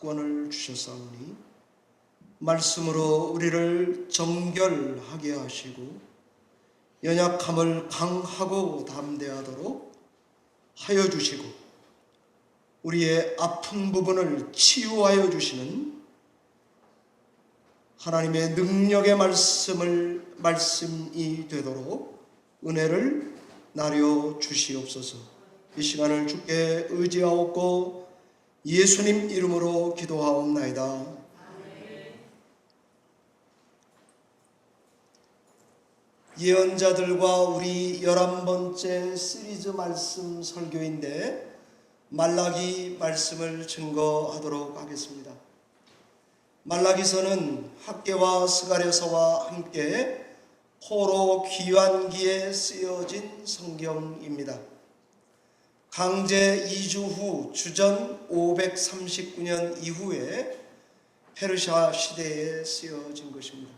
특권을 주셨사오니 말씀으로 우리를 정결하게 하시고 연약함을 강하고 담대하도록 하여 주시고 우리의 아픈 부분을 치유하여 주시는 하나님의 능력의 말씀이 되도록 은혜를 나려 주시옵소서. 이 시간을 주께 의지하옵고 예수님 이름으로 기도하옵나이다. 예언자들과 우리 11번째 시리즈 말씀 설교인데 말라기 말씀을 증거하도록 하겠습니다. 말라기서는 학개와 스가랴서와 함께 포로 귀환기에 쓰여진 성경입니다. 강제 이주 후 주전 539년 이후에 페르시아 시대에 쓰여진 것입니다.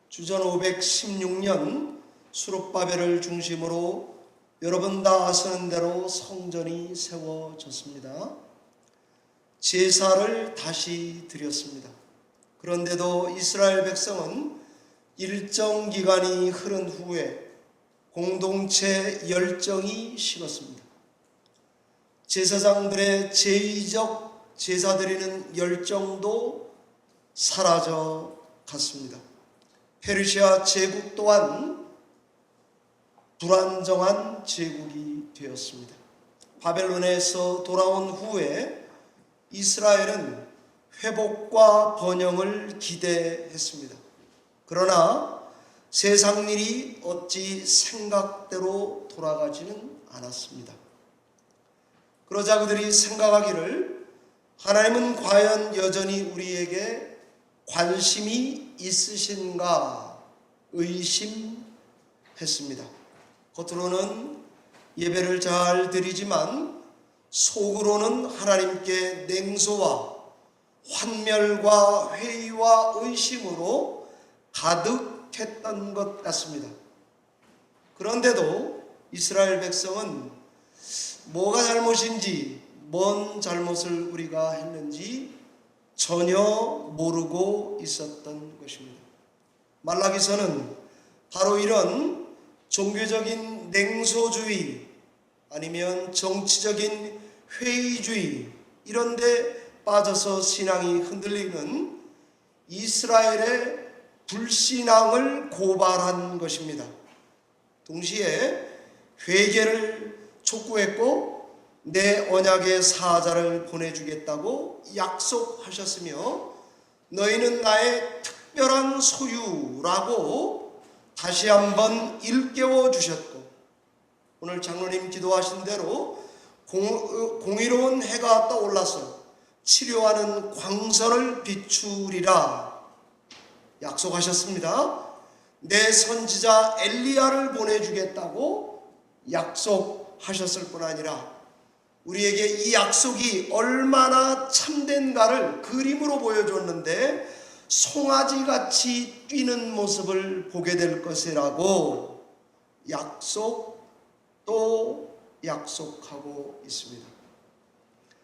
주전 516년 수룹바벨을 중심으로 여러분 다 아시는 대로 성전이 세워졌습니다. 제사를 다시 드렸습니다. 그런데도 이스라엘 백성은 일정 기간이 흐른 후에 공동체 열정이 식었습니다. 제사장들의 제의적 제사 드리는 열정도 사라져 갔습니다. 페르시아 제국 또한 불안정한 제국이 되었습니다. 바벨론에서 돌아온 후에 이스라엘은 회복과 번영을 기대했습니다. 그러나 세상 일이 어찌 생각대로 돌아가지는 않았습니다. 그러자 그들이 생각하기를 하나님은 과연 여전히 우리에게 관심이 있으신가 의심했습니다. 겉으로는 예배를 잘 드리지만 속으로는 하나님께 냉소와 환멸과 회의와 의심으로 가득했던 것 같습니다. 그런데도 이스라엘 백성은 뭐가 잘못인지, 뭔 잘못을 우리가 했는지 전혀 모르고 있었던 것입니다. 말라기서는 바로 이런 종교적인 냉소주의 아니면 정치적인 회의주의 이런 데 빠져서 신앙이 흔들리는 이스라엘의 불신앙을 고발한 것입니다. 동시에 회개를 촉구했고 내 언약의 사자를 보내주겠다고 약속하셨으며 너희는 나의 특별한 소유라고 다시 한번 일깨워 주셨고 오늘 장로님 기도하신 대로 공의로운 해가 떠올라서 치료하는 광선을 비추리라 약속하셨습니다. 내 선지자 엘리야를 보내주겠다고 약속하셨을 뿐 아니라 우리에게 이 약속이 얼마나 참된가를 그림으로 보여줬는데 송아지같이 뛰는 모습을 보게 될 것이라고 약속 또 약속하고 있습니다.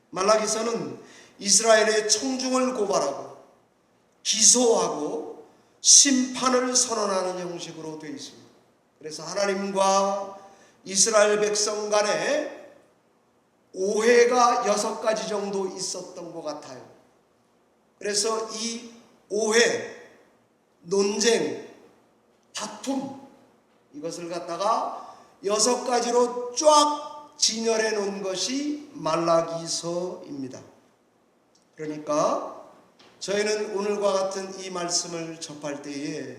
말라기서는 이스라엘의 청중을 고발하고 기소하고 심판을 선언하는 형식으로 되어 있습니다. 그래서 하나님과 이스라엘 백성 간에 오해가 6가지 정도 있었던 것 같아요. 그래서 이 오해, 논쟁, 다툼 이것을 갖다가 6가지로 쫙 진열해 놓은 것이 말라기서입니다. 그러니까 저희는 오늘과 같은 이 말씀을 접할 때에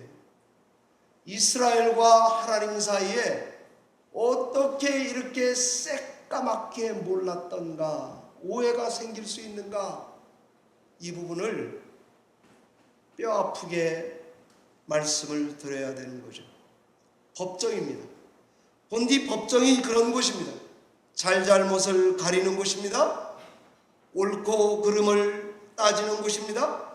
이스라엘과 하나님 사이에 어떻게 이렇게 새까맣게 몰랐던가, 오해가 생길 수 있는가, 이 부분을 뼈아프게 말씀을 드려야 되는 거죠. 법정입니다. 본디 법정이 그런 곳입니다. 잘잘못을 가리는 곳입니다. 옳고 그름을 따지는 곳입니다.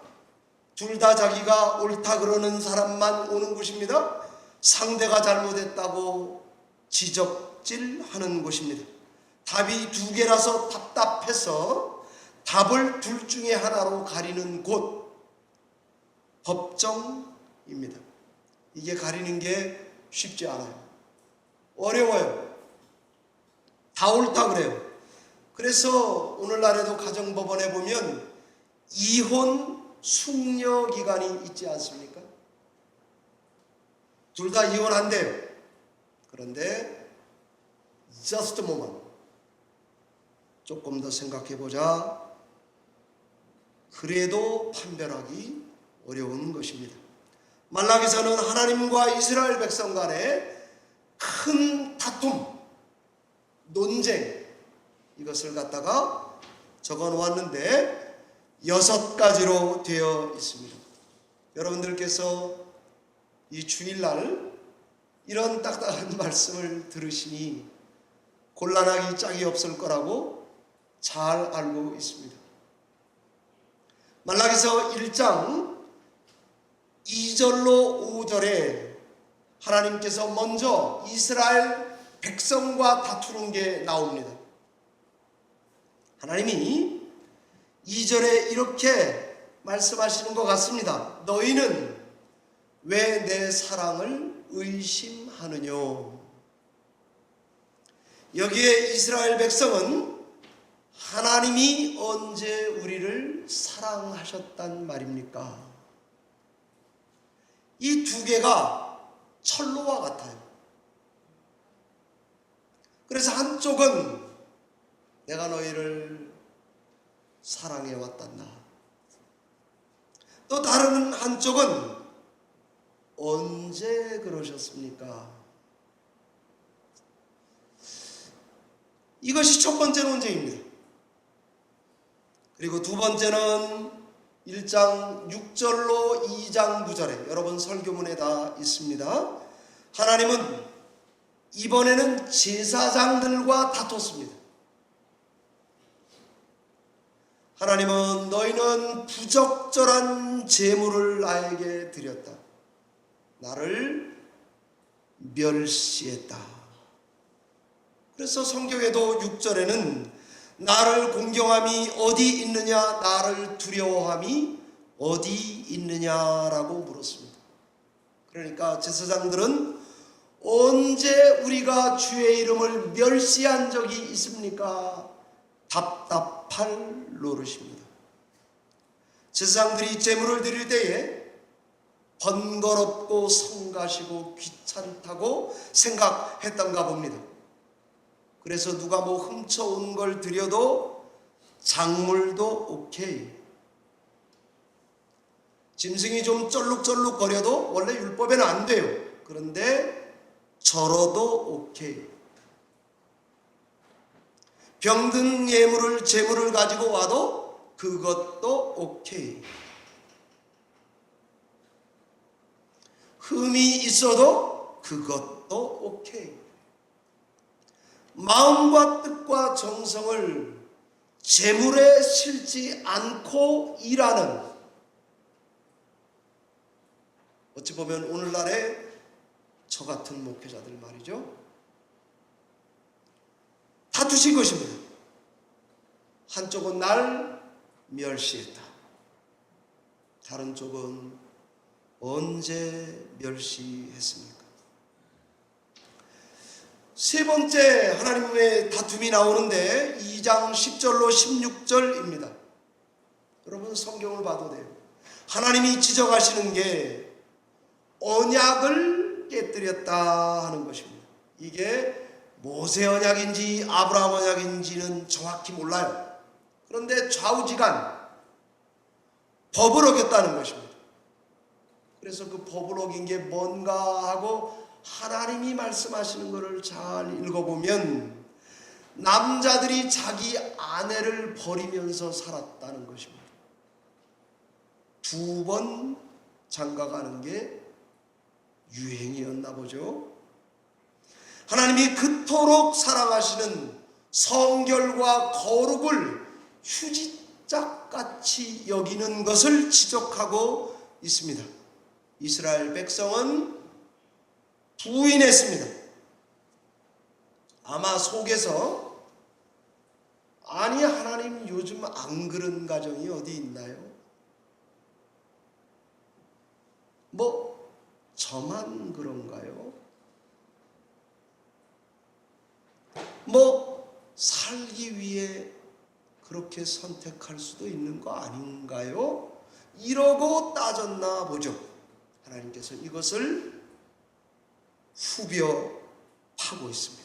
둘 다 자기가 옳다 그러는 사람만 오는 곳입니다. 상대가 잘못했다고 지적질하는 곳입니다. 답이 2개라서 답답해서 답을 둘 중에 하나로 가리는 곳, 법정입니다. 이게 가리는 게 쉽지 않아요. 어려워요. 다 옳다 그래요. 그래서 오늘날에도 가정법원에 보면 이혼 숙려 기간이 있지 않습니까? 둘 다 이혼한대요. 그런데 just a moment, 조금 더 생각해보자. 그래도 판별하기 어려운 것입니다. 말라기서는 하나님과 이스라엘 백성 간의 큰 다툼, 논쟁, 이것을 갖다가 적어 놓았는데 6가지로 되어 있습니다. 여러분들께서 이 주일날 이런 딱딱한 말씀을 들으시니 곤란하기 짝이 없을 거라고 잘 알고 있습니다. 말라기서 1장 2절로 5절에 하나님께서 먼저 이스라엘 백성과 다투는 게 나옵니다. 하나님이 2절에 이렇게 말씀하시는 것 같습니다. 너희는 왜 내 사랑을 의심하느냐? 여기에 이스라엘 백성은 하나님이 언제 우리를 사랑하셨단 말입니까? 이 두 개가 철로와 같아요. 그래서 한쪽은 내가 너희를 사랑해 왔단다. 또 다른 한쪽은 언제 그러셨습니까? 이것이 첫 번째 논쟁입니다. 그리고 두 번째는 1장 6절로 2장 9절에 여러분 설교문에 다 있습니다. 하나님은 이번에는 제사장들과 다퉜습니다. 하나님은 너희는 부적절한 제물을 나에게 드렸다. 나를 멸시했다. 그래서 성경에도 6절에는 나를 공경함이 어디 있느냐, 나를 두려워함이 어디 있느냐라고 물었습니다. 그러니까 제사장들은 언제 우리가 주의 이름을 멸시한 적이 있습니까? 답답할 노릇입니다. 제사장들이 제물을 드릴 때에 번거롭고 성가시고 귀찮다고 생각했던가 봅니다. 그래서 누가 뭐 훔쳐온 걸 드려도 작물도 오케이. 짐승이 좀 쩔룩쩔룩 거려도 원래 율법에는 안 돼요. 그런데 절어도 오케이. 병든 예물을 제물을 가지고 와도 그것도 오케이. 흠이 있어도 그것도 오케이. 마음과 뜻과 정성을 제물에 실지 않고 일하는, 어찌 보면 오늘날의 저 같은 목회자들 말이죠. 다투신 것입니다. 한쪽은 날 멸시했다. 다른 쪽은 언제 멸시했습니까? 세 번째 하나님의 다툼이 나오는데 2장 10절로 16절입니다. 여러분 성경을 봐도 돼요. 하나님이 지적하시는 게 언약을 깨뜨렸다 하는 것입니다. 이게 모세 언약인지 아브라함 언약인지는 정확히 몰라요. 그런데 좌우지간 법을 어겼다는 것입니다. 그래서 그 법을 어긴 게 뭔가 하고 하나님이 말씀하시는 것을 잘 읽어보면 남자들이 자기 아내를 버리면서 살았다는 것입니다. 2번 장가가는 게 유행이었나 보죠. 하나님이 그토록 사랑하시는 성결과 거룩을 휴지짝같이 여기는 것을 지적하고 있습니다. 이스라엘 백성은 부인했습니다. 아마 속에서 아니 하나님 요즘 안 그런 가정이 어디 있나요? 뭐 저만 그런가요? 뭐 살기 위해 그렇게 선택할 수도 있는 거 아닌가요? 이러고 따졌나 보죠. 하나님께서 이것을 후벼 파고 있습니다.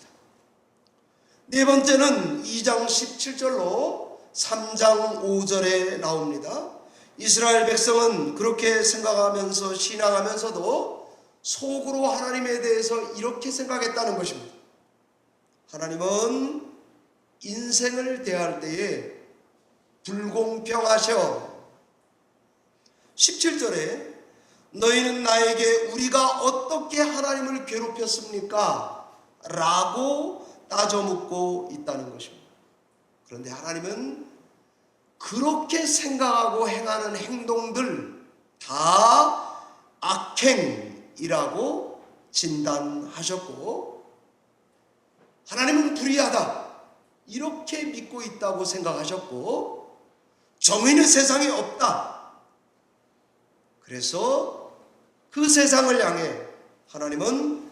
네 번째는 2장 17절로 3장 5절에 나옵니다. 이스라엘 백성은 그렇게 생각하면서 신앙하면서도 속으로 하나님에 대해서 이렇게 생각했다는 것입니다. 하나님은 인생을 대할 때에 불공평하셔. 17절에 너희는 나에게 우리가 어떻게 하나님을 괴롭혔습니까? 라고 따져 묻고 있다는 것입니다. 그런데 하나님은 그렇게 생각하고 행하는 행동들 다 악행이라고 진단하셨고, 하나님은 불의하다 이렇게 믿고 있다고 생각하셨고, 정의는 세상에 없다. 그래서 그 세상을 향해 하나님은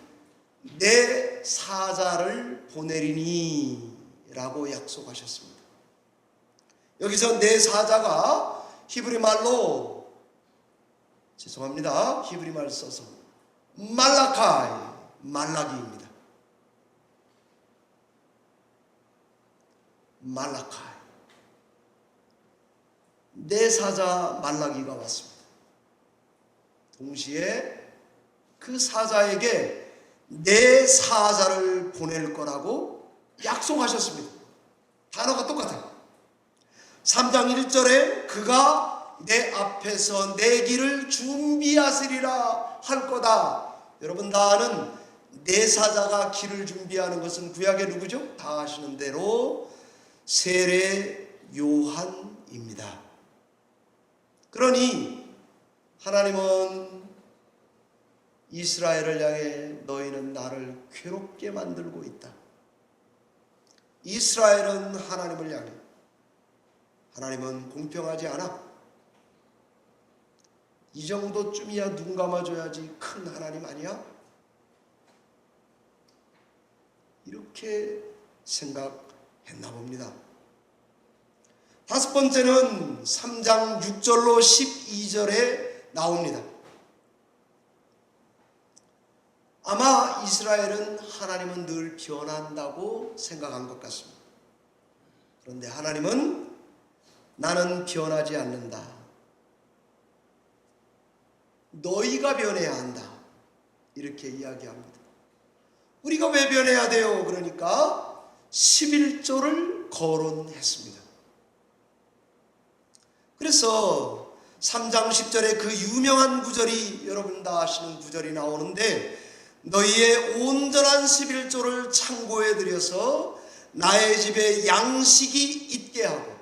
내 사자를 보내리니 라고 약속하셨습니다. 여기서 내 사자가 히브리 말로, 죄송합니다, 히브리 말 써서 말라카이, 말라기입니다. 말라카이, 내 사자 말라기가 왔습니다. 동시에 그 사자에게 내 사자를 보낼 거라고 약속하셨습니다. 단어가 똑같아요. 3장 1절에 그가 내 앞에서 내 길을 준비하시리라 할 거다. 여러분 다 아는 내 사자가 길을 준비하는 것은 구약의 누구죠? 다 아시는 대로 세례 요한입니다. 그러니 하나님은 이스라엘을 향해 너희는 나를 괴롭게 만들고 있다. 이스라엘은 하나님을 향해, 하나님은 공평하지 않아. 이 정도쯤이야 눈 감아줘야지 큰 하나님 아니야? 이렇게 생각했나 봅니다. 다섯 번째는 3장 6절로 12절에 나옵니다. 아마 이스라엘은 하나님은 늘 변한다고 생각한 것 같습니다. 그런데 하나님은 나는 변하지 않는다. 너희가 변해야 한다. 이렇게 이야기합니다. 우리가 왜 변해야 돼요? 그러니까 11조를 거론했습니다. 그래서 3장 10절에 그 유명한 구절이, 여러분 다 아시는 구절이 나오는데, 너희의 온전한 11조를 창고에 들여서 나의 집에 양식이 있게 하고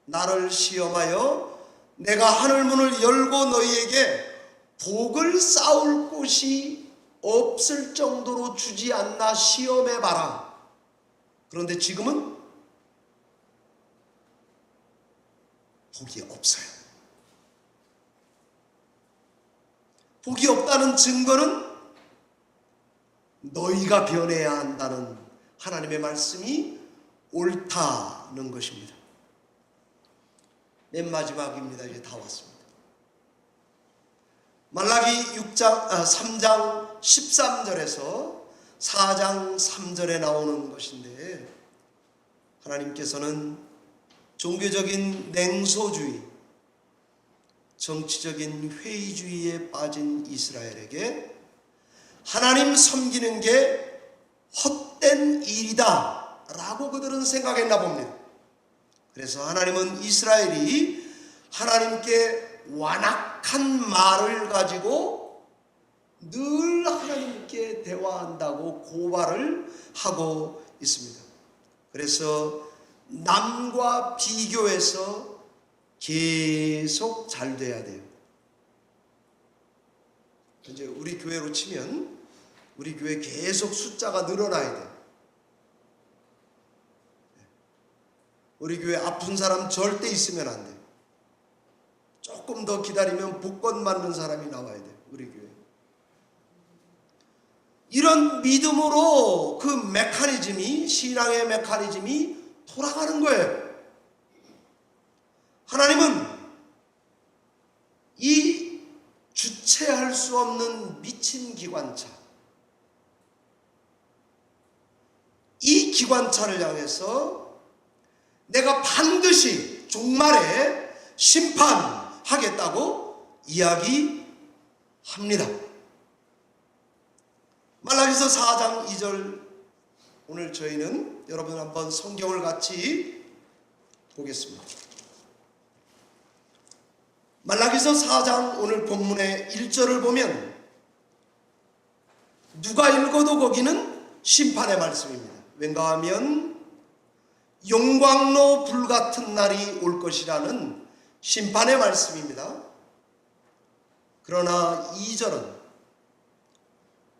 나를 시험하여 내가 하늘문을 열고 너희에게 복을 쌓을 곳이 없을 정도로 주지 않나 시험해봐라. 그런데 지금은 복이 없어요. 복이 없다는 증거는 너희가 변해야 한다는 하나님의 말씀이 옳다는 것입니다. 맨 마지막입니다. 이제 다 왔습니다. 말라기 3장 13절에서 4장 3절에 나오는 것인데, 하나님께서는 종교적인 냉소주의, 정치적인 회의주의에 빠진 이스라엘에게 하나님 섬기는 게 헛된 일이다 라고 그들은 생각했나 봅니다. 그래서 하나님은 이스라엘이 하나님께 완악한 말을 가지고 늘 하나님께 대화한다고 고발을 하고 있습니다. 그래서 남과 비교해서 계속 잘 돼야 돼요. 이제 우리 교회로 치면 우리 교회 계속 숫자가 늘어나야 돼요. 우리 교회 아픈 사람 절대 있으면 안 돼. 조금 더 기다리면 복권 맞는 사람이 나와야 돼. 우리 교회. 이런 믿음으로 그 메커니즘이, 신앙의 메커니즘이 돌아가는 거예요. 하나님은 이 주체할 수 없는 미친 기관차, 이 기관차를 향해서 내가 반드시 종말에 심판하겠다고 이야기합니다. 말라기서 4장 2절, 오늘 저희는 여러분 한번 성경을 같이 보겠습니다. 말라기서 4장 오늘 본문의 1절을 보면 누가 읽어도 거기는 심판의 말씀입니다. 왠가 하면 용광로 불같은 날이 올 것이라는 심판의 말씀입니다. 그러나 2절은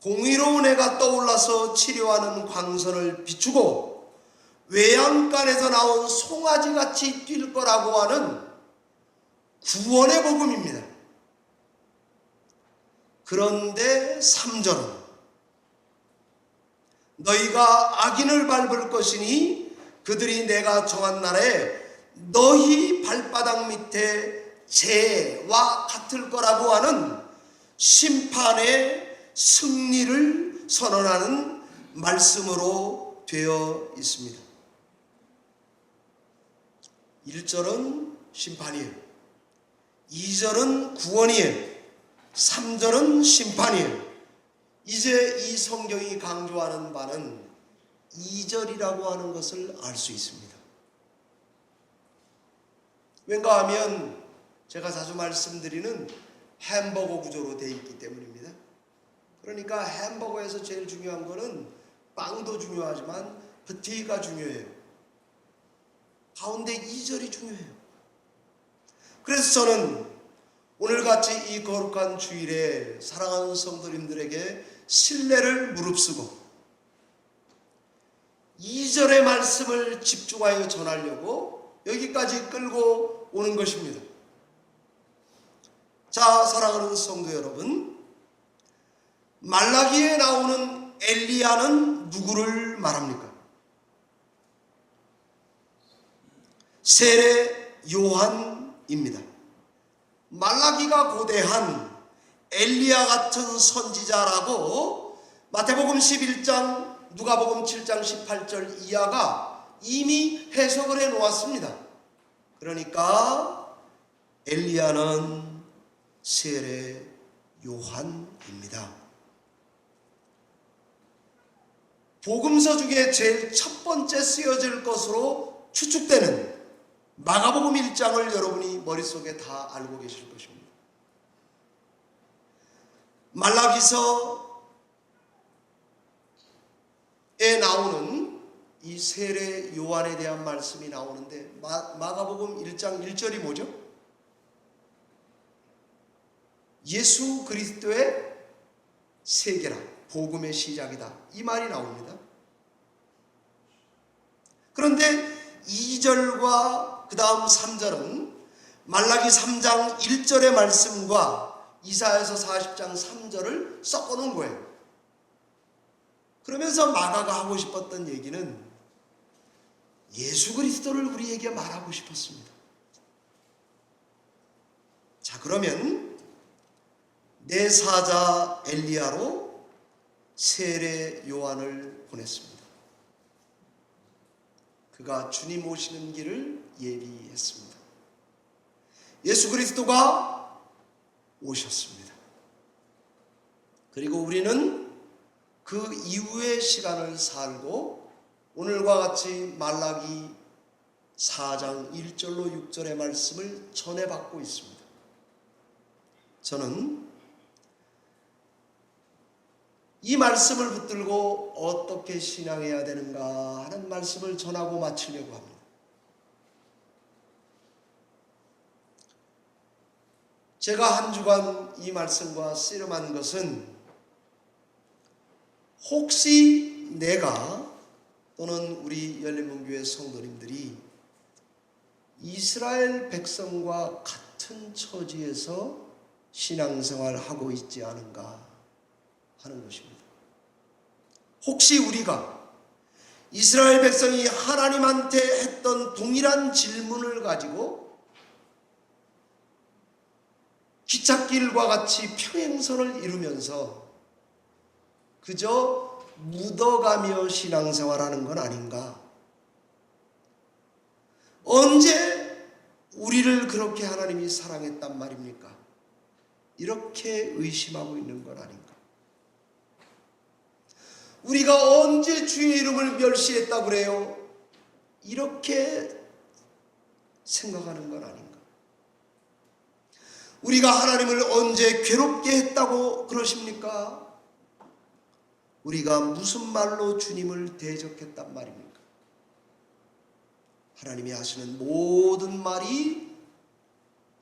공의로운 해가 떠올라서 치료하는 광선을 비추고 외양간에서 나온 송아지같이 뛸 거라고 하는 구원의 복음입니다. 그런데 3절은 너희가 악인을 밟을 것이니 그들이 내가 정한 날에 너희 발바닥 밑에 재와 같을 거라고 하는 심판의 승리를 선언하는 말씀으로 되어 있습니다. 1절은 심판이에요. 2절은 구원이에요. 3절은 심판이에요. 이제 이 성경이 강조하는 바는 2절이라고 하는 것을 알 수 있습니다. 왠가 하면 제가 자주 말씀드리는 햄버거 구조로 되어 있기 때문입니다. 그러니까 햄버거에서 제일 중요한 것은 빵도 중요하지만 버티가 중요해요. 가운데 2절이 중요해요. 그래서 저는 오늘같이 이 거룩한 주일에 사랑하는 성도님들에게 신뢰를 무릅쓰고 2절의 말씀을 집중하여 전하려고 여기까지 끌고 오는 것입니다. 자, 사랑하는 성도 여러분, 말라기에 나오는 엘리야는 누구를 말합니까? 세례 요한입니다. 말라기가 고대한 엘리야 같은 선지자라고 마태복음 11장, 누가복음 7장 18절 이하가 이미 해석을 해 놓았습니다. 그러니까 엘리야는 세례 요한입니다. 복음서 중에 제일 첫 번째 쓰여질 것으로 추측되는 마가복음 1장을 여러분이 머릿속에 다 알고 계실 것입니다. 말라기서에 나오는 이 세례 요한에 대한 말씀이 나오는데 마가복음 1장 1절이 뭐죠? 예수 그리스도의 세계라, 복음의 시작이다, 이 말이 나옵니다. 그런데 2절과 그 다음 3절은 말라기 3장 1절의 말씀과 이사야서 40장 3절을 섞어놓은 거예요. 그러면서 마가가 하고 싶었던 얘기는 예수 그리스도를 우리에게 말하고 싶었습니다. 자, 그러면 내 사자 엘리야로 세례 요한을 보냈습니다. 그가 주님 오시는 길을 예비했습니다. 예수 그리스도가 오셨습니다. 그리고 우리는 그 이후의 시간을 살고 오늘과 같이 말라기 4장 1절로 6절의 말씀을 전해받고 있습니다. 저는 이 말씀을 붙들고 어떻게 신앙해야 되는가 하는 말씀을 전하고 마치려고 합니다. 제가 한 주간 이 말씀과 씨름한 것은 혹시 내가 또는 우리 열린문교회 성도님들이 이스라엘 백성과 같은 처지에서 신앙생활을 하고 있지 않은가 하는 것입니다. 혹시 우리가 이스라엘 백성이 하나님한테 했던 동일한 질문을 가지고 기찻길과 같이 평행선을 이루면서 그저 묻어가며 신앙생활하는 건 아닌가? 언제 우리를 그렇게 하나님이 사랑했단 말입니까? 이렇게 의심하고 있는 건 아닌가? 우리가 언제 주의 이름을 멸시했다고 그래요? 이렇게 생각하는 건 아닌가? 우리가 하나님을 언제 괴롭게 했다고 그러십니까? 우리가 무슨 말로 주님을 대적했단 말입니까? 하나님이 하시는 모든 말이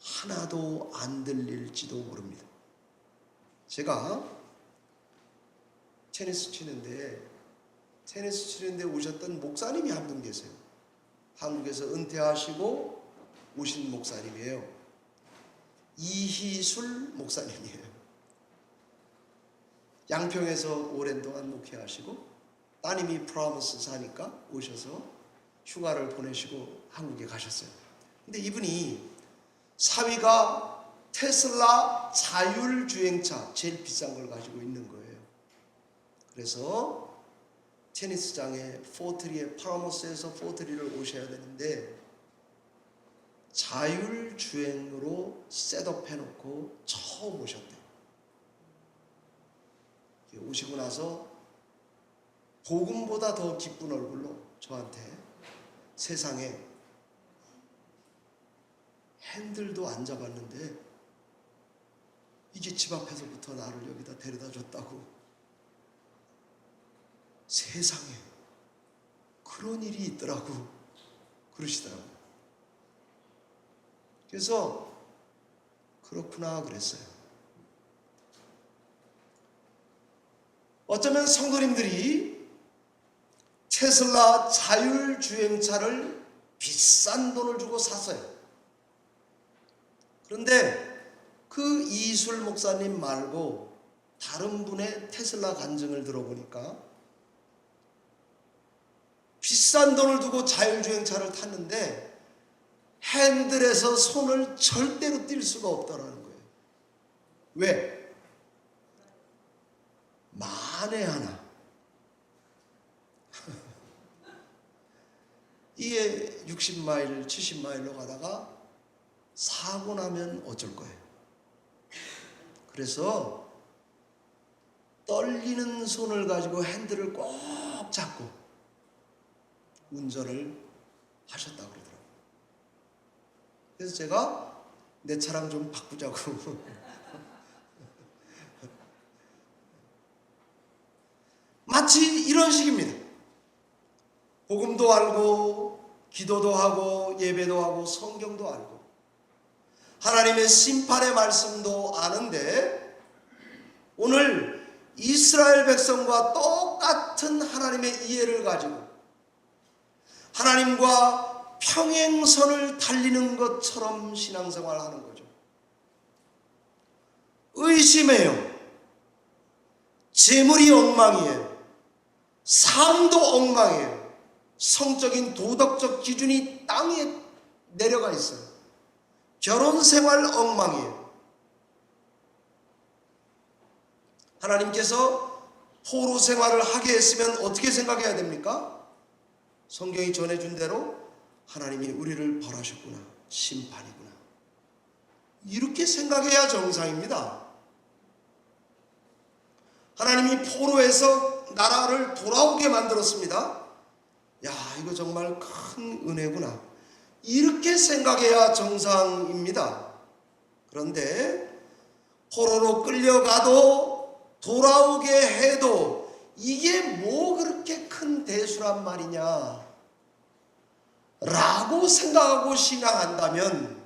하나도 안 들릴지도 모릅니다. 제가 테니스 치는데 오셨던 목사님이 한 분 계세요. 한국에서 은퇴하시고 오신 목사님이에요. 이희술 목사님이에요. 양평에서 오랜 동안 목회하시고 따님이 프라무스 사니까 오셔서 휴가를 보내시고 한국에 가셨어요. 근데 이분이 사위가 테슬라 자율주행차 제일 비싼 걸 가지고 있는 거예요. 그래서 테니스장에 포트리에 프라무스에서 포트리를 오셔야 되는데 자율주행으로 셋업해놓고 처음 오셨대요. 오시고 나서 복음보다 더 기쁜 얼굴로 저한테 세상에 핸들도 안 잡았는데 이게 집 앞에서부터 나를 여기다 데려다 줬다고, 세상에 그런 일이 있더라고 그러시더라고요. 그래서 그렇구나 그랬어요. 어쩌면 성도님들이 테슬라 자율주행차를 비싼 돈을 주고 샀어요. 그런데 그 이술 목사님 말고 다른 분의 테슬라 간증을 들어보니까 비싼 돈을 두고 자율주행차를 탔는데 핸들에서 손을 절대로 뗄 수가 없다라는 거예요. 왜? 만에 하나 이게 60마일, 70마일로 가다가 사고 나면 어쩔 거예요. 그래서 떨리는 손을 가지고 핸들을 꼭 잡고 운전을 하셨다고 그러더라고요. 그래서 제가 내 차랑 좀 바꾸자고 마치 이런 식입니다. 복음도 알고 기도도 하고 예배도 하고 성경도 알고 하나님의 심판의 말씀도 아는데 오늘 이스라엘 백성과 똑같은 하나님의 이해를 가지고 하나님과 평행선을 달리는 것처럼 신앙생활하는 거죠. 의심해요. 재물이 엉망이에요. 삶도 엉망이에요. 성적인 도덕적 기준이 땅에 내려가 있어요. 결혼생활 엉망이에요. 하나님께서 포로 생활을 하게 했으면 어떻게 생각해야 됩니까? 성경이 전해준 대로 하나님이 우리를 벌하셨구나, 심판이구나, 이렇게 생각해야 정상입니다. 하나님이 포로에서 나라를 돌아오게 만들었습니다. 야, 이거 정말 큰 은혜구나, 이렇게 생각해야 정상입니다. 그런데 포로로 끌려가도 돌아오게 해도 이게 뭐 그렇게 큰 대수란 말이냐 라고 생각하고 신앙한다면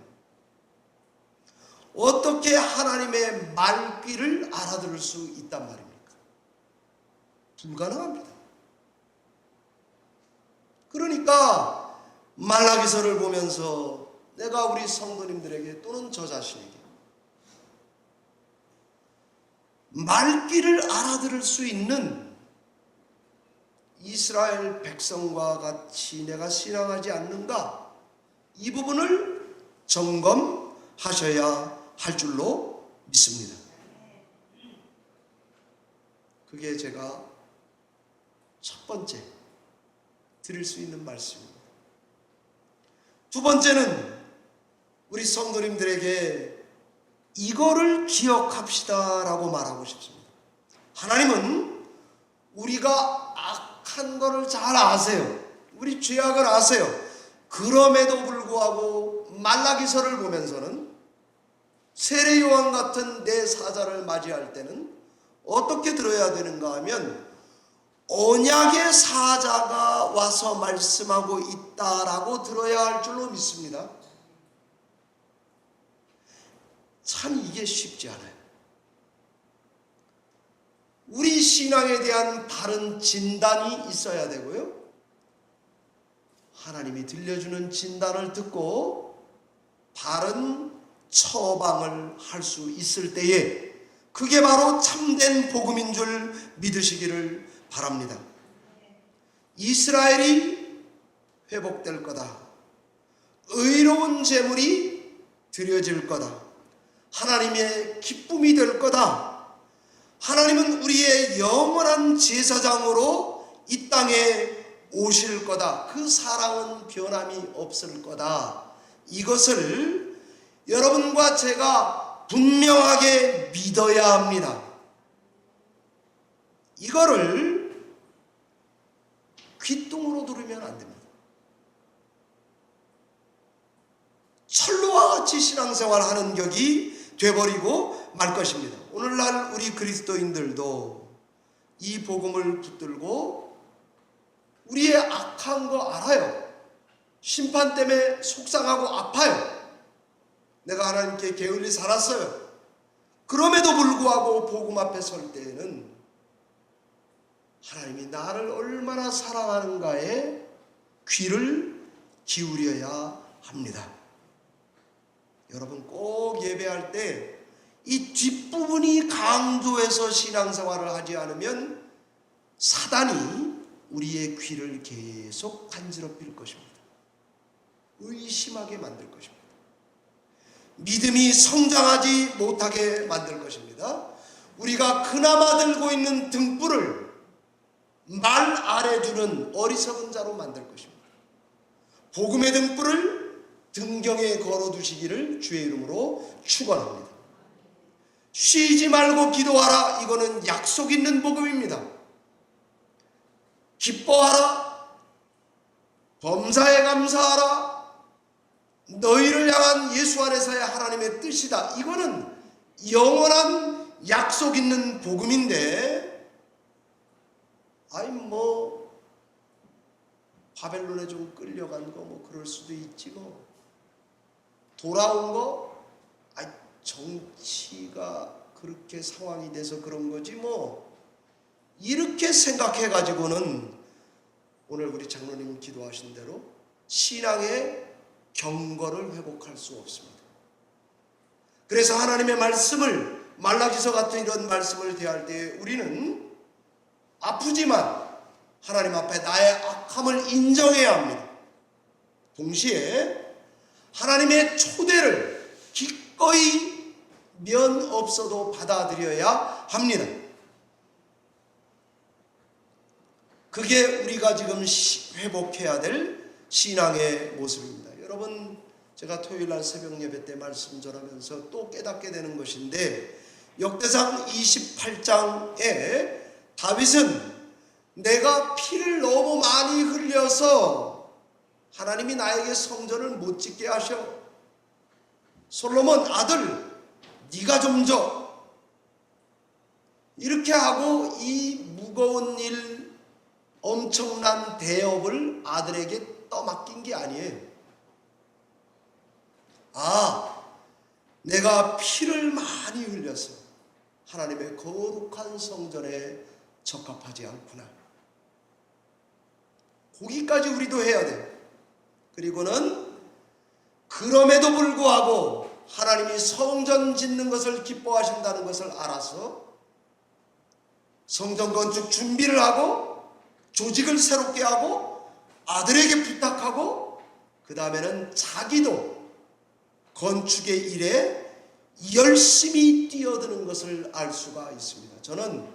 어떻게 하나님의 말귀를 알아들을 수 있단 말입니까? 불가능합니다. 그러니까 말라기서를 보면서 내가 우리 성도님들에게 또는 저 자신에게 말귀를 알아들을 수 있는 이스라엘 백성과 같이 내가 신앙하지 않는가, 이 부분을 점검하셔야 할 줄로 믿습니다. 그게 제가 첫 번째 드릴 수 있는 말씀입니다. 두 번째는 우리 성도님들에게 이거를 기억합시다라고 말하고 싶습니다. 하나님은 우리가 악한 거를 잘 아세요. 우리 죄악을 아세요. 그럼에도 불구하고 말라기서를 보면서는 세례 요한 같은 내 사자를 맞이할 때는 어떻게 들어야 되는가 하면 언약의 사자가 와서 말씀하고 있다라고 들어야 할 줄로 믿습니다. 참 이게 쉽지 않아요. 우리 신앙에 대한 바른 진단이 있어야 되고요. 하나님이 들려주는 진단을 듣고 바른 처방을 할 수 있을 때에 그게 바로 참된 복음인 줄 믿으시기를 바랍니다. 이스라엘이 회복될 거다. 의로운 제물이 드려질 거다. 하나님의 기쁨이 될 거다. 하나님은 우리의 영원한 제사장으로 이 땅에 오실 거다. 그 사랑은 변함이 없을 거다. 이것을 여러분과 제가 분명하게 믿어야 합니다. 이거를 귓등으로 들으면 안 됩니다. 철로와 같이 신앙생활 하는 격이 돼버리고 말 것입니다. 오늘날 우리 그리스도인들도 이 복음을 붙들고 우리의 악한 거 알아요. 심판 때문에 속상하고 아파요. 내가 하나님께 게을리 살았어요. 그럼에도 불구하고 복음 앞에 설 때에는 하나님이 나를 얼마나 사랑하는가에 귀를 기울여야 합니다. 여러분 꼭 예배할 때 이 뒷부분이 강조해서 신앙생활을 하지 않으면 사단이 우리의 귀를 계속 간지럽힐 것입니다. 의심하게 만들 것입니다. 믿음이 성장하지 못하게 만들 것입니다. 우리가 그나마 들고 있는 등불을 말 아래 두는 어리석은 자로 만들 것입니다. 복음의 등불을 등경에 걸어두시기를 주의 이름으로 축원합니다. 쉬지 말고 기도하라. 이거는 약속 있는 복음입니다. 기뻐하라. 범사에 감사하라. 너희를 향한 예수 안에서의 하나님의 뜻이다. 이거는 영원한 약속 있는 복음인데, 바벨론에 좀 끌려간 거 그럴 수도 있지 돌아온 거 정치가 그렇게 상황이 돼서 그런 거지 이렇게 생각해 가지고는 오늘 우리 장로님 기도하신 대로 신앙의 경거를 회복할 수 없습니다. 그래서 하나님의 말씀을, 말라기서 같은 이런 말씀을 대할 때 우리는 아프지만 하나님 앞에 나의 악함을 인정해야 합니다. 동시에 하나님의 초대를 기꺼이 면 없어도 받아들여야 합니다. 그게 우리가 지금 회복해야 될 신앙의 모습입니다. 여러분, 제가 토요일날 새벽 예배 때 말씀 전하면서 또 깨닫게 되는 것인데, 역대상 28장에 다윗은 내가 피를 너무 많이 흘려서 하나님이 나에게 성전을 못 짓게 하셔. 솔로몬 아들, 네가 좀 줘. 이렇게 하고 이 무거운 일, 엄청난 대업을 아들에게 떠맡긴 게 아니에요. 내가 피를 많이 흘려서 하나님의 거룩한 성전에 적합하지 않구나. 거기까지 우리도 해야 돼요. 그리고는 그럼에도 불구하고 하나님이 성전 짓는 것을 기뻐하신다는 것을 알아서 성전 건축 준비를 하고 조직을 새롭게 하고 아들에게 부탁하고 그 다음에는 자기도 건축의 일에 열심히 뛰어드는 것을 알 수가 있습니다. 저는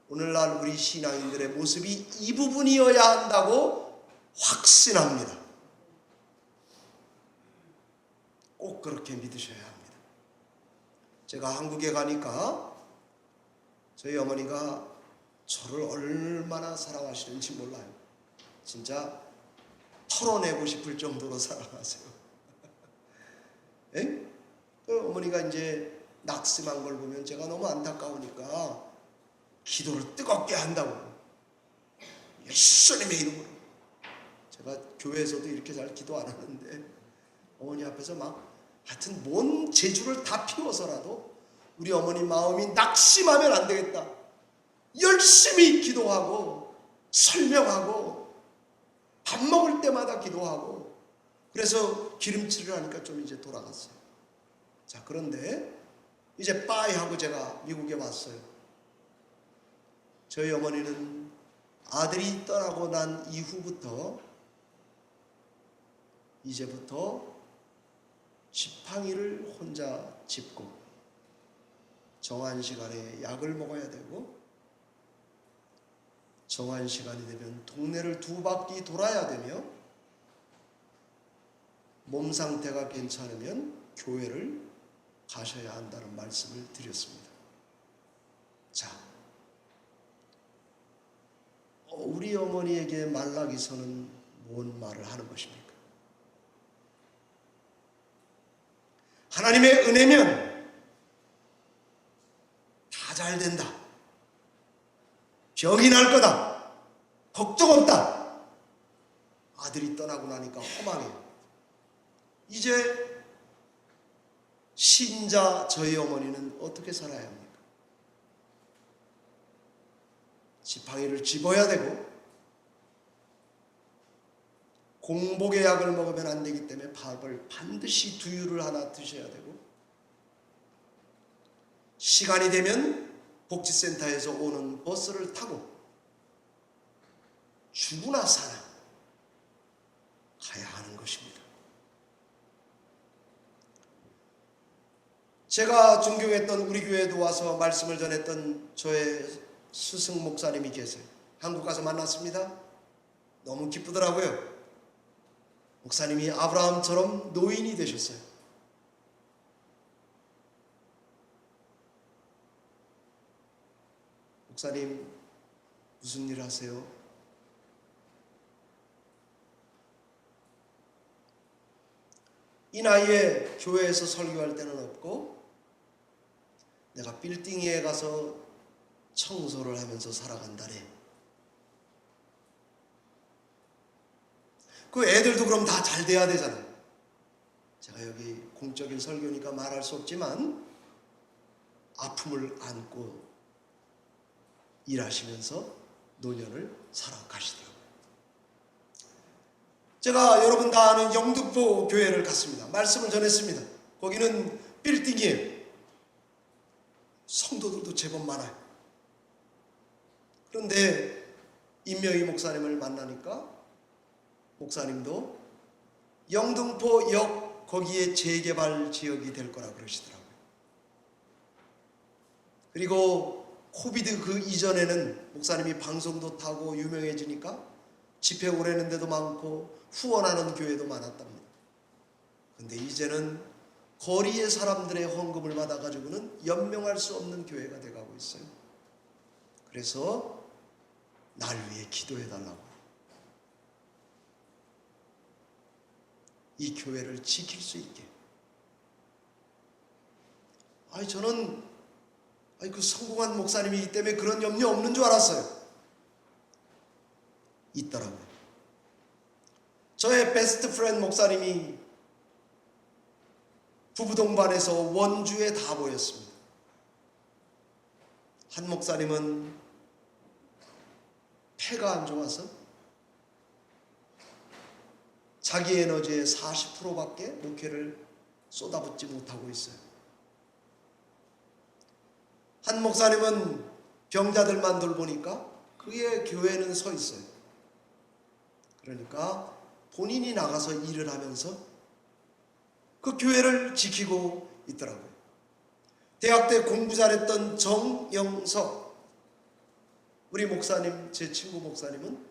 오늘날 우리 신앙인들의 모습이 이 부분이어야 한다고 확신합니다. 꼭 그렇게 믿으셔야 합니다. 제가 한국에 가니까 저희 어머니가 저를 얼마나 사랑하시는지 몰라요. 진짜 털어내고 싶을 정도로 사랑하세요. 에? 그 어머니가 이제 낙심한 걸 보면 제가 너무 안타까우니까 기도를 뜨겁게 한다고. 예수님의 이름으로. 제가 교회에서도 이렇게 잘 기도 안 하는데 어머니 앞에서 막 하여튼 뭔 재주를 다 피워서라도 우리 어머니 마음이 낙심하면 안 되겠다. 열심히 기도하고 설명하고 밥 먹을 때마다 기도하고 그래서 기름칠을 하니까 좀 이제 돌아갔어요. 자, 그런데 이제 빠이 하고 제가 미국에 왔어요. 저희 어머니는 아들이 떠나고 난 이후부터 이제부터 지팡이를 혼자 짚고 정한 시간에 약을 먹어야 되고 정한 시간이 되면 동네를 2바퀴 돌아야 되며 몸 상태가 괜찮으면 교회를 가셔야 한다는 말씀을 드렸습니다. 자, 우리 어머니에게 말라기서는 뭔 말을 하는 것입니까? 하나님의 은혜면 다 잘 된다. 병이 날 거다. 걱정 없다. 아들이 떠나고 나니까 허망해요. 이제 신자 저희 어머니는 어떻게 살아야 합니까? 지팡이를 집어야 되고 공복의 약을 먹으면 안 되기 때문에 밥을 반드시 두유를 하나 드셔야 되고 시간이 되면 복지센터에서 오는 버스를 타고 죽으나 사나 가야 하는 것입니다. 제가 존경했던 우리 교회에도 와서 말씀을 전했던 저의 스승 목사님이 계세요. 한국 가서 만났습니다. 너무 기쁘더라고요. 목사님이 아브라함처럼 노인이 되셨어요. 목사님 무슨 일 하세요? 이 나이에 교회에서 설교할 때는 없고 내가 빌딩 위에 가서 청소를 하면서 살아간다네. 그 애들도 그럼 다 잘 돼야 되잖아요. 제가 여기 공적인 설교니까 말할 수 없지만 아픔을 안고 일하시면서 노년을 살아가시더라고요. 제가 여러분 다 아는 영등포 교회를 갔습니다. 말씀을 전했습니다. 거기는 빌딩이에요. 성도들도 제법 많아요. 그런데 임명희 목사님을 만나니까 목사님도 영등포역 거기에 재개발 지역이 될 거라 그러시더라고요. 그리고 코비드 그 이전에는 목사님이 방송도 타고 유명해지니까 집회 오래는 데도 많고 후원하는 교회도 많았답니다. 근데 이제는 거리의 사람들의 헌금을 받아가지고는 연명할 수 없는 교회가 돼가고 있어요. 그래서 날 위해 기도해달라고. 이 교회를 지킬 수 있게. 저는 그 성공한 목사님이기 때문에 그런 염려 없는 줄 알았어요. 있더라고요. 저의 베스트 프렌드 목사님이 부부 동반해서 원주에 다 모였습니다. 한 목사님은 폐가 안 좋아서 자기 에너지의 40%밖에 목회를 쏟아붓지 못하고 있어요. 한 목사님은 병자들만 돌보니까 그의 교회는 서 있어요. 그러니까 본인이 나가서 일을 하면서 그 교회를 지키고 있더라고요. 대학 때 공부 잘했던 정영석 우리 목사님, 제 친구 목사님은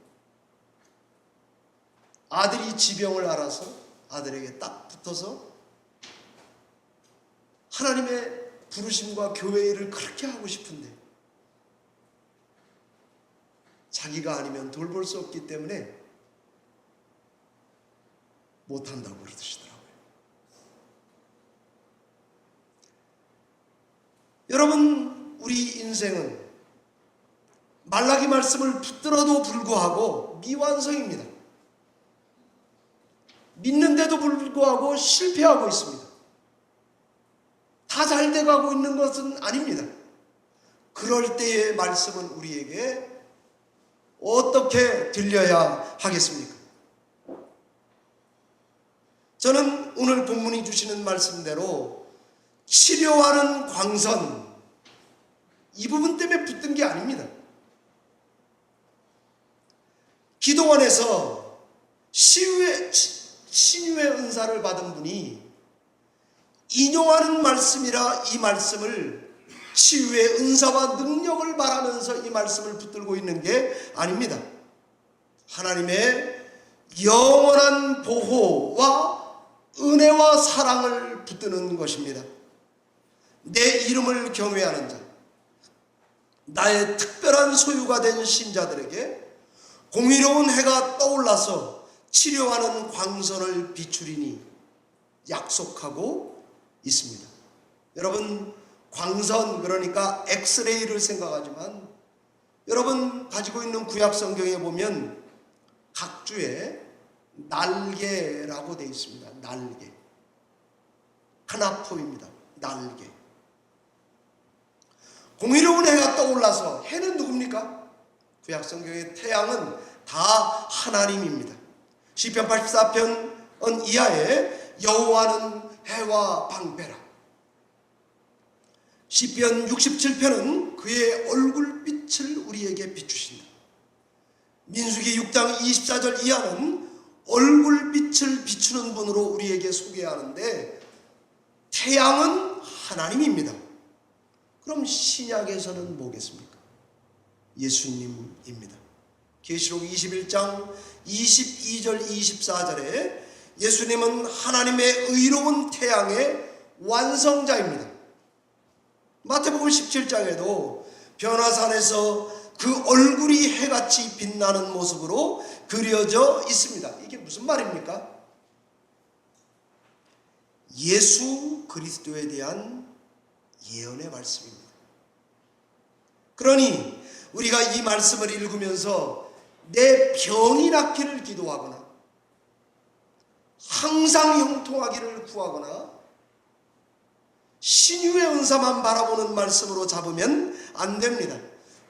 아들이 지병을 알아서 아들에게 딱 붙어서 하나님의 부르심과 교회 일을 그렇게 하고 싶은데 자기가 아니면 돌볼 수 없기 때문에 못한다고 그러시더라고요. 여러분, 우리 인생은 말라기 말씀을 붙들어도 불구하고 미완성입니다. 믿는데도 불구하고 실패하고 있습니다. 다 잘 돼가고 있는 것은 아닙니다. 그럴 때의 말씀은 우리에게 어떻게 들려야 하겠습니까? 저는 오늘 본문이 주시는 말씀대로 치료하는 광선, 이 부분 때문에 붙든 게 아닙니다. 기도원에서 신유의 은사를 받은 분이 인용하는 말씀이라 이 말씀을 치유의 은사와 능력을 말하면서 이 말씀을 붙들고 있는 게 아닙니다. 하나님의 영원한 보호와 은혜와 사랑을 붙드는 것입니다. 내 이름을 경외하는 자, 나의 특별한 소유가 된 신자들에게 공의로운 해가 떠올라서 치료하는 광선을 비추리니 약속하고 있습니다. 여러분, 광선, 그러니까 엑스레이를 생각하지만 여러분 가지고 있는 구약 성경에 보면 각주에 날개라고 되어 있습니다. 날개. 카나포입니다. 날개. 공의로운 해가 떠올라서, 해는 누굽니까? 구약 성경의 태양은 다 하나님입니다. 시편 84편 이하에 여호와는 해와 방패라. 시편 67편은 그의 얼굴빛을 우리에게 비추신다. 민수기 6장 24절 이하는 얼굴빛을 비추는 분으로 우리에게 소개하는데 태양은 하나님입니다. 그럼 신약에서는 뭐겠습니까? 예수님입니다. 계시록 21장 22절 24절에 예수님은 하나님의 의로운 태양의 완성자입니다. 마태복음 17장에도 변화산에서 그 얼굴이 해같이 빛나는 모습으로 그려져 있습니다. 이게 무슨 말입니까? 예수 그리스도에 대한 예언의 말씀입니다. 그러니 우리가 이 말씀을 읽으면서 내 병이 낫기를 기도하거나 항상 형통하기를 구하거나 신유의 은사만 바라보는 말씀으로 잡으면 안 됩니다.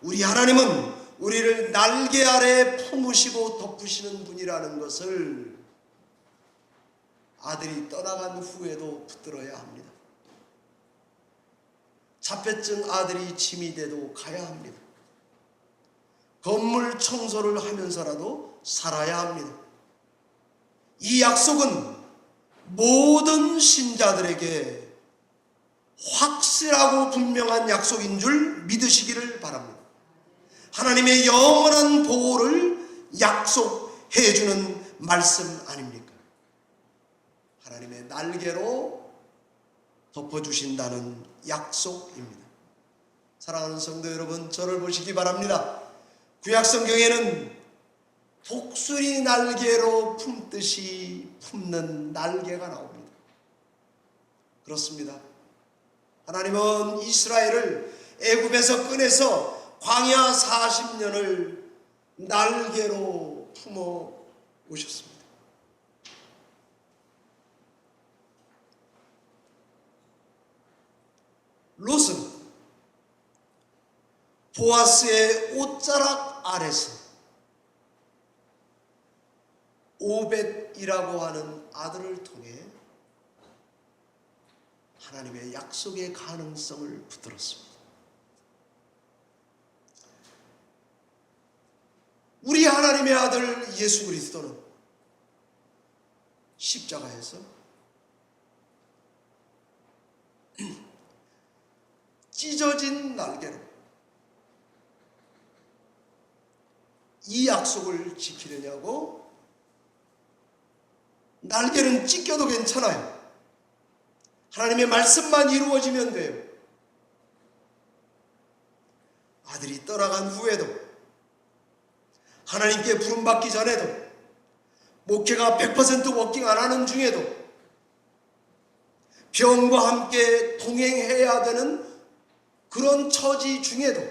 우리 하나님은 우리를 날개 아래 품으시고 덮으시는 분이라는 것을 아들이 떠나간 후에도 붙들어야 합니다. 자폐증 아들이 짐이 돼도 가야 합니다. 건물 청소를 하면서라도 살아야 합니다. 이 약속은 모든 신자들에게 확실하고 분명한 약속인 줄 믿으시기를 바랍니다. 하나님의 영원한 보호를 약속해 주는 말씀 아닙니까? 하나님의 날개로 덮어주신다는 약속입니다. 사랑하는 성도 여러분, 저를 보시기 바랍니다. 구약 성경에는 독수리 날개로 품듯이 품는 날개가 나옵니다. 그렇습니다. 하나님은 이스라엘을 애굽에서 꺼내서 광야 40년을 날개로 품어 오셨습니다. 롯은 보아스의 옷자락 아래서 오벳이라고 하는 아들을 통해 하나님의 약속의 가능성을 붙들었습니다. 우리 하나님의 아들 예수 그리스도는 십자가에서 찢어진 날개로 이 약속을 지키느냐고. 날개는 찢겨도 괜찮아요. 하나님의 말씀만 이루어지면 돼요. 아들이 떠나간 후에도, 하나님께 부름받기 전에도, 목회가 100% 워킹 안 하는 중에도, 병과 함께 동행해야 되는 그런 처지 중에도,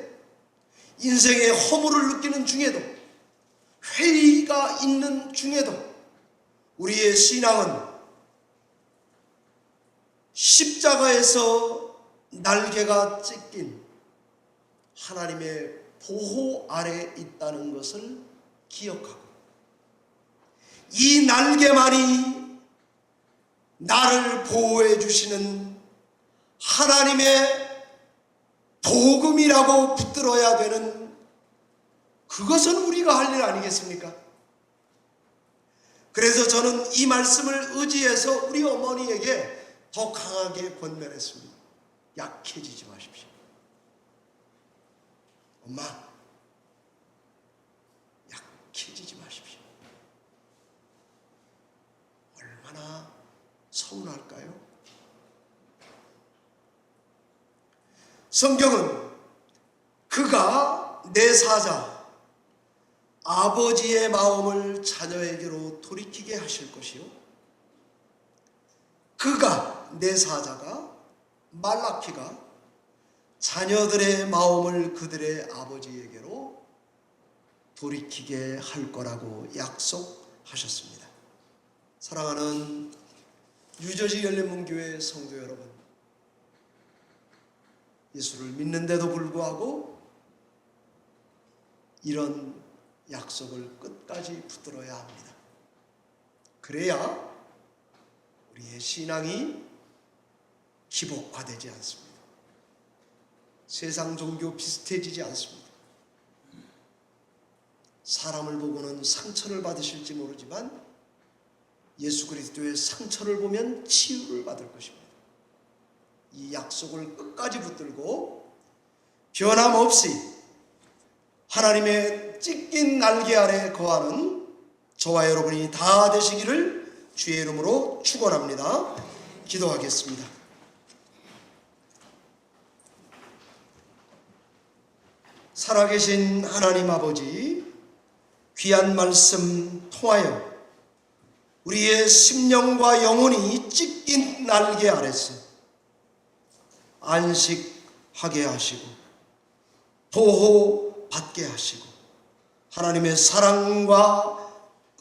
인생의 허물을 느끼는 중에도, 회의가 있는 중에도 우리의 신앙은 십자가에서 날개가 찢긴 하나님의 보호 아래에 있다는 것을 기억하고, 이 날개만이 나를 보호해 주시는 하나님의 복음이라고 붙들어야 되는, 그것은 우리가 할 일 아니겠습니까? 그래서 저는 이 말씀을 의지해서 우리 어머니에게 더 강하게 권면했습니다. 약해지지 마십시오. 엄마, 약해지지 마십시오. 얼마나 서운할까요? 성경은 그가 내 사자, 아버지의 마음을 자녀에게로 돌이키게 하실 것이요, 그가 내 사자가, 말라키가 자녀들의 마음을 그들의 아버지에게로 돌이키게 할 거라고 약속하셨습니다. 사랑하는 뉴저지 열린문교회 성도 여러분, 예수를 믿는데도 불구하고 이런 약속을 끝까지 붙들어야 합니다. 그래야 우리의 신앙이 기복화되지 않습니다. 세상 종교 비슷해지지 않습니다. 사람을 보고는 상처를 받으실지 모르지만 예수 그리스도의 상처를 보면 치유를 받을 것입니다. 이 약속을 끝까지 붙들고 변함없이 하나님의 찢긴 날개 아래 거하는 저와 여러분이 다 되시기를 주의 이름으로 축원합니다. 기도하겠습니다. 살아계신 하나님 아버지, 귀한 말씀 통하여 우리의 심령과 영혼이 찢긴 날개 아래서 안식하게 하시고 보호받게 하시고 하나님의 사랑과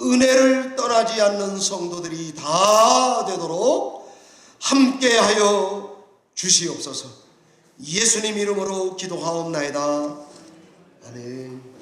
은혜를 떠나지 않는 성도들이 다 되도록 함께하여 주시옵소서. 예수님 이름으로 기도하옵나이다. 아멘.